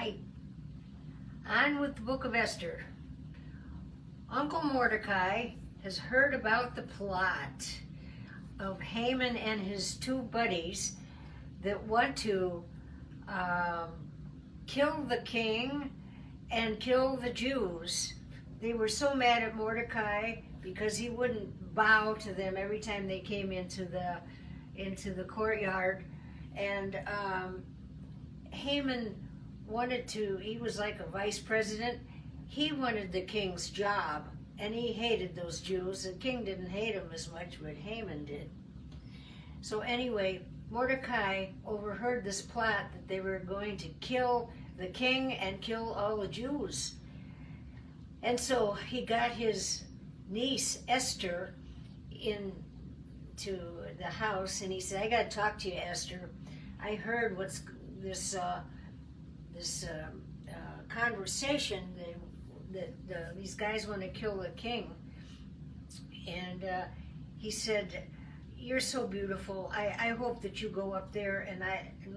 Hi. On with the book of Esther. Uncle Mordecai has heard about the plot of Haman and his two buddies that want to kill the king and kill the Jews. They were so mad at Mordecai because he wouldn't bow to them every time they came into the courtyard. And Haman wanted to, he was like a vice president. He wanted the king's job, and he hated those Jews. The king didn't hate him as much, but Haman did. So anyway, Mordecai overheard this plot that they were going to kill the king and kill all the Jews. And so he got his niece, Esther, into the house, and he said, I got to talk to you, Esther. I heard what's this conversation that these guys want to kill the king. And he said, you're so beautiful. I hope that you go up there, and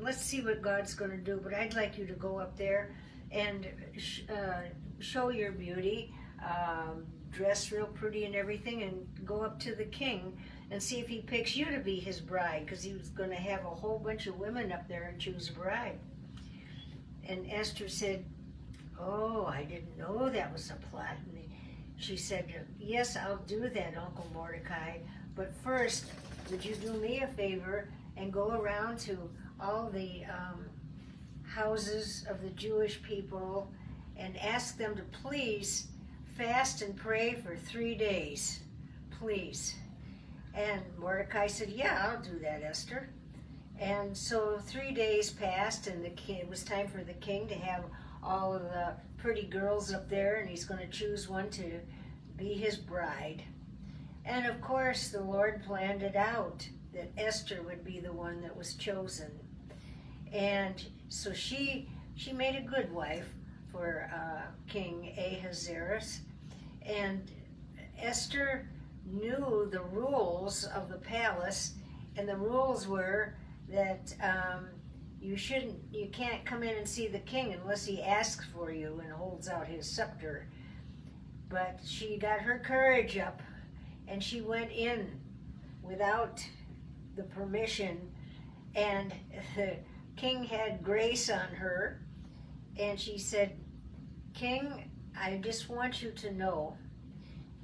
let's see what God's going to do, but I'd like you to go up there and show your beauty, dress real pretty and everything, and go up to the king and see if he picks you to be his bride, because he was going to have a whole bunch of women up there and choose a bride. And Esther said, oh, I didn't know that was a plot. And she said, yes, I'll do that, Uncle Mordecai, but first, would you do me a favor and go around to all the houses of the Jewish people and ask them to please fast and pray for 3 days, please. And Mordecai said, yeah, I'll do that, Esther. And so 3 days passed, and it was time for the king to have all of the pretty girls up there, and he's going to choose one to be his bride. And of course, the Lord planned it out that Esther would be the one that was chosen. And so she made a good wife for King Ahasuerus. And Esther knew the rules of the palace, and the rules were that you can't come in and see the king unless he asks for you and holds out his scepter. But she got her courage up, and she went in without the permission, and the king had grace on her, and she said, King, I just want you to know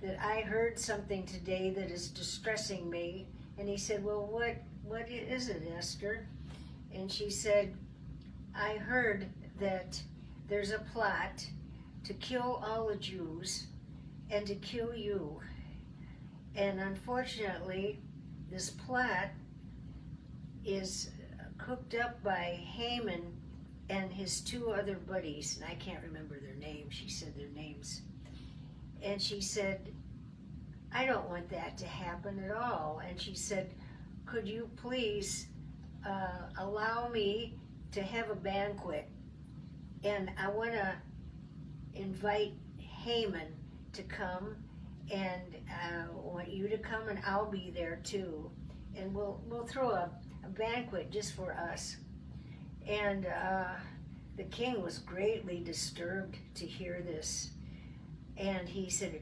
that I heard something today that is distressing me. And he said, well, what is it, Esther? And she said, I heard that there's a plot to kill all the Jews and to kill you. And unfortunately, this plot is cooked up by Haman and his two other buddies, and I can't remember their names. She said their names. And she said, I don't want that to happen at all. And she said, could you please allow me to have a banquet? And I want to invite Haman to come, and I want you to come, and I'll be there too. And we'll throw a banquet just for us. And the king was greatly disturbed to hear this. And he said,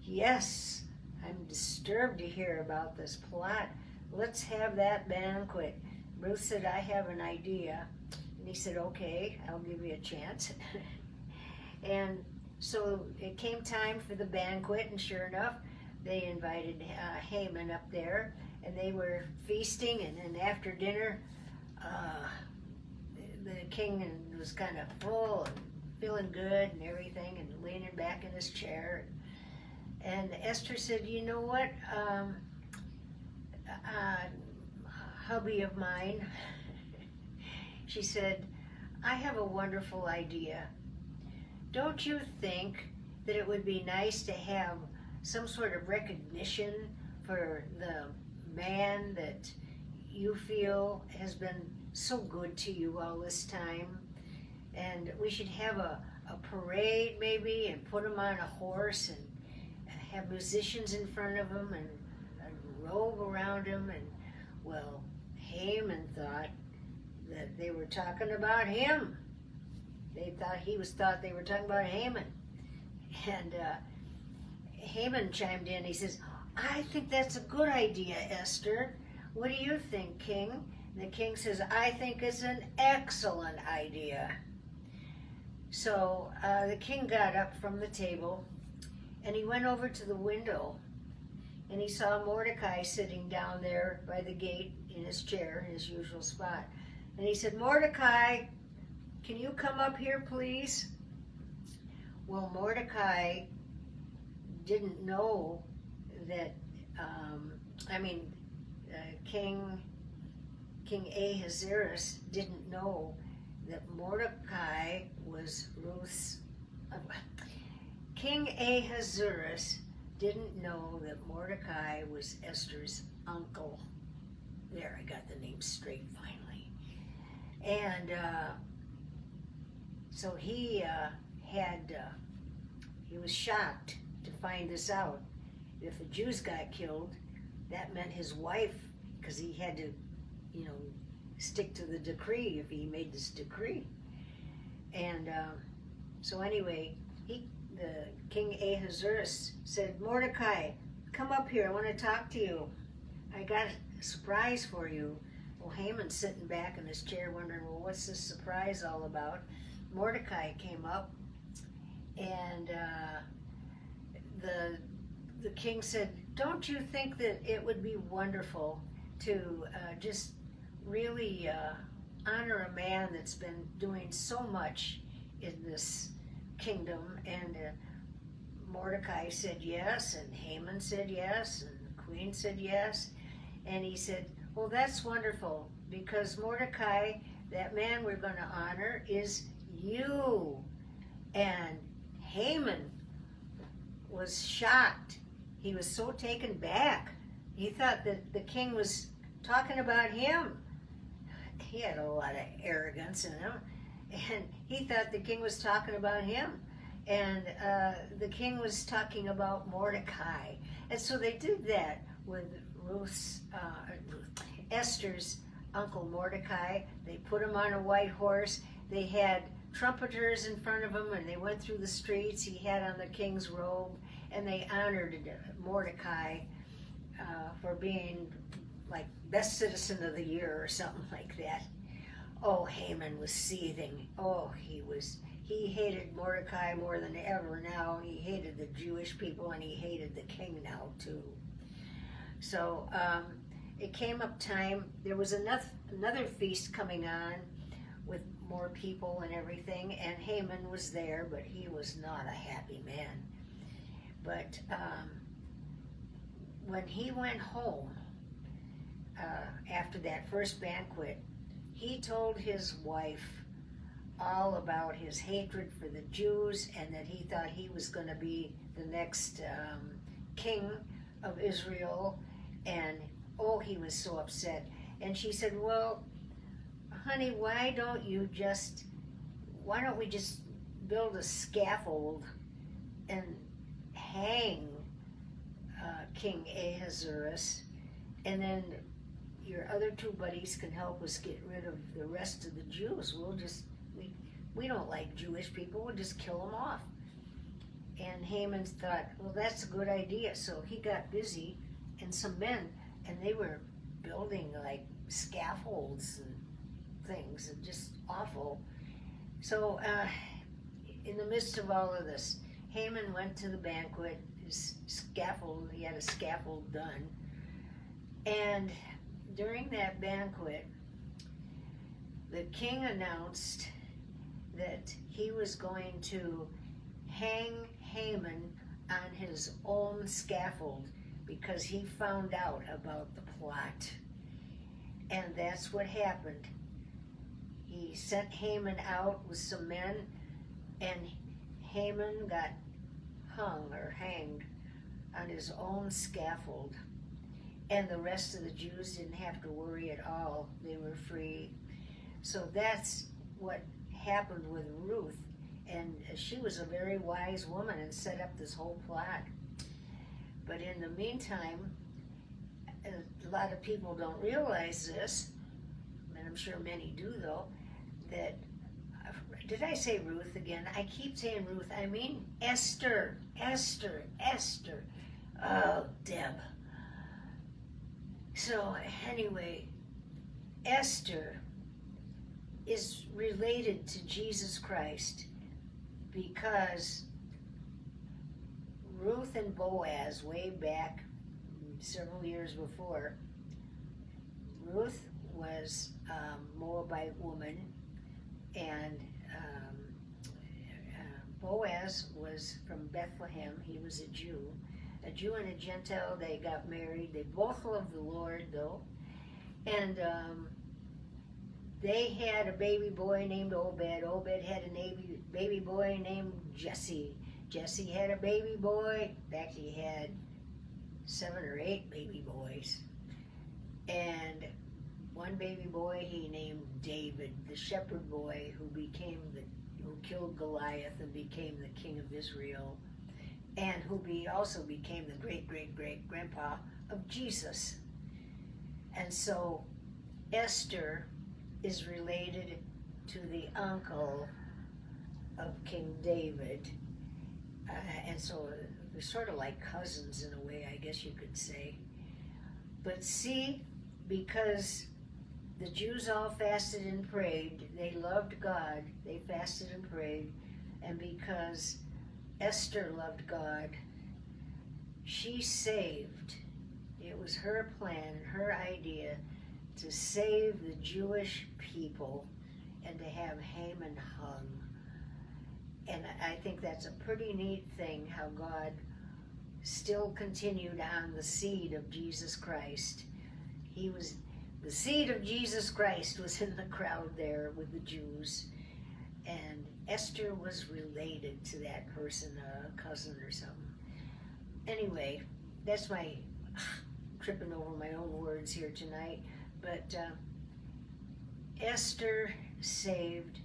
yes, I'm disturbed to hear about this plot. Let's have that banquet. Ruth said, I have an idea. And he said, okay, I'll give you a chance. And so it came time for the banquet, and sure enough, they invited Haman up there, and they were feasting, and then after dinner, the king was kind of full and feeling good and everything, and leaning back in his chair. And Esther said, you know what, hubby of mine, she said, I have a wonderful idea. Don't you think that it would be nice to have some sort of recognition for the man that you feel has been so good to you all this time? And we should have a parade maybe, and put him on a horse, and have musicians in front of him, and a robe around him. And well, Haman thought that they were talking about him. they thought they were talking about Haman. And Haman chimed in. He says, I think that's a good idea, Esther. What do you think, King? And the king says, I think it's an excellent idea. So the king got up from the table and he went over to the window and he saw Mordecai sitting down there by the gate in his chair, in his usual spot. And he said, Mordecai, can you come up here, please? Well, Mordecai didn't know that, King Ahasuerus didn't know that Mordecai was Ruth's. King Ahasuerus didn't know that Mordecai was Esther's uncle. There, I got the name straight finally. And so he was shocked to find this out. If the Jews got killed, that meant his wife, because he had to, stick to the decree if he made this decree. And so anyway, the King Ahasuerus said, Mordecai, come up here. I want to talk to you. I got a surprise for you. Well, Haman's sitting back in his chair wondering, well, what's this surprise all about? Mordecai came up, and the king said, don't you think that it would be wonderful to just really honor a man that's been doing so much in this kingdom? And Mordecai said yes, and Haman said yes, and the queen said yes. And he said, well, that's wonderful, because Mordecai, that man we're going to honor, is you. And Haman was shocked. He was so taken back. He thought that the king was talking about him. He had a lot of arrogance in him, and he thought the king was talking about him. And the king was talking about Mordecai. And so they did that with Esther's uncle Mordecai. They put him on a white horse. They had trumpeters in front of him, and they went through the streets. He had on the king's robe, and they honored Mordecai for being like best citizen of the year or something like that. Oh, Haman was seething. Oh, he hated Mordecai more than ever now. He hated the Jewish people, and he hated the king now too. So it came up time. There was another feast coming on with more people and everything, and Haman was there, but he was not a happy man. But when he went home after that first banquet, he told his wife all about his hatred for the Jews, and that he thought he was going to be the next king of Israel. And oh, he was so upset. And she said, well, honey, why don't we just build a scaffold and hang King Ahasuerus, and then your other two buddies can help us get rid of the rest of the Jews. We don't like Jewish people, we'll just kill them off. And Haman thought, well, that's a good idea. So he got busy, and some men, and they were building like scaffolds and things, and just awful. So in the midst of all of this, Haman went to the banquet. He had a scaffold done, and during that banquet, the king announced that he was going to hang Haman on his own scaffold because he found out about the plot. And that's what happened. He sent Haman out with some men, and Haman got hung or hanged on his own scaffold. And the rest of the Jews didn't have to worry at all. They were free. So that's what happened with Ruth. And she was a very wise woman and set up this whole plot. But in the meantime, a lot of people don't realize this, and I'm sure many do though, that Did I say Ruth again? I keep saying Ruth. I mean Esther. Esther. Esther. Oh, Deb. So anyway, Esther is related to Jesus Christ because Ruth and Boaz, way back several years before, Ruth was a Moabite woman, and Boaz was from Bethlehem. He was a Jew and a Gentile. They got married. They both loved the Lord, though, and they had a baby boy named Obed. Obed had a baby boy named Jesse. Jesse had a baby boy. In fact, he had 7 or 8 baby boys. And one baby boy he named David, the shepherd boy who killed Goliath and became the king of Israel, and who also became the great-great-great-grandpa of Jesus. And so Esther is related to the uncle of King David. And so they're sort of like cousins in a way, I guess you could say. But see, because the Jews all fasted and prayed, they loved God, they fasted and prayed, and because Esther loved God, she saved. It was her plan, her idea to save the Jewish people and to have Haman hung. And I think that's a pretty neat thing, how God still continued on the seed of Jesus Christ. The seed of Jesus Christ was in the crowd there with the Jews, and Esther was related to that person, a cousin or something. Anyway, that's my tripping over my own words here tonight, but Esther saved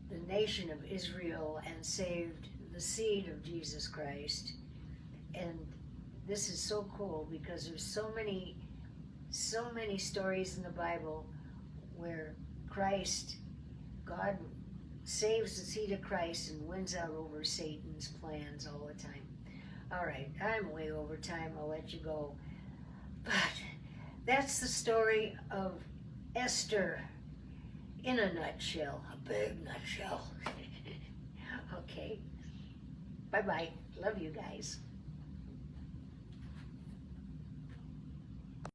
the nation of Israel and saved the seed of Jesus Christ. And this is so cool because there's so many stories in the Bible where God saves the seed of Christ and wins out over Satan's plans all the time. All right, I'm way over time. I'll let you go. But that's the story of Esther in a nutshell, a big nutshell. Okay, bye-bye. Love you guys.